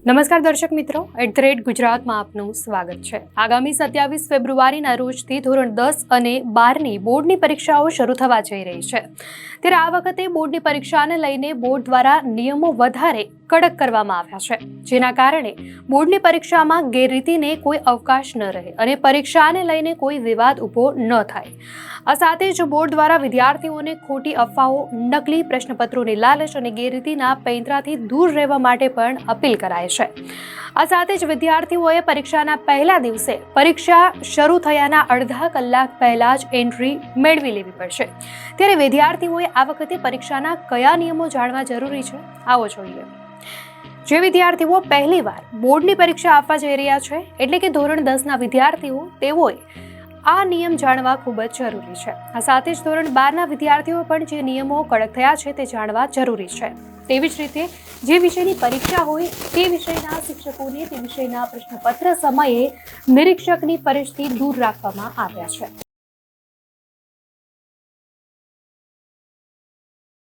નમસ્કાર દર્શક મિત્રો, @ગુજરાતમાં આપનું સ્વાગત છે। આગામી 27 ફેબ્રુઆરીના રોજથી ધોરણ 10 અને 12ની બોર્ડની પરીક્ષાઓ શરૂ થવા જઈ રહી છે। ત્યારે આ વખતે બોર્ડની પરીક્ષાને લઈને બોર્ડ દ્વારા નિયમો વધારે કડક કરવામાં આવ્યા છે, જેના કારણે બોર્ડની પરીક્ષામાં ગેરરીતિને કોઈ અવકાશ ન રહે અને પરીક્ષાને લઈને કોઈ વિવાદ ઊભો ન થાય। આ સાથે જ બોર્ડ દ્વારા વિદ્યાર્થીઓને ખોટી અફવાઓ, નકલી પ્રશ્નપત્રોની લાલચ અને ગેરરીતિના પેંતરાથી દૂર રહેવા માટે પણ અપીલ કરાય છે। આ સાથે જ વિદ્યાર્થીઓએ પરીક્ષાના પહેલા દિવસે પરીક્ષા શરૂ થયાના અડધા કલાક પહેલા જ એન્ટ્રી મેળવી લેવી પડશે। ત્યારે વિદ્યાર્થીઓએ આ વખતે પરીક્ષાના કયા નિયમો જાણવા જરૂરી છે, આવો જોઈએ। જે વિદ્યાર્થીઓ પહેલીવાર બોર્ડની પરીક્ષા આપવા જઈ રહ્યા છે, એટલે કે ધોરણ 10ના વિદ્યાર્થીઓ, તેઓએ આ નિયમ જાણવા ખૂબ જ જરૂરી છે। આ સાથે જ ધોરણ 12ના વિદ્યાર્થીઓ પણ જે નિયમો કડક થયા છે તે જાણવા જરૂરી છે। તેવી જ રીતે જે વિષયની પરીક્ષા હોય તે વિષયના શિક્ષકોને તે વિષયના પ્રશ્નપત્ર સમયે નિરીક્ષકની ફરજથી દૂર રાખવામાં આવ્યા છે।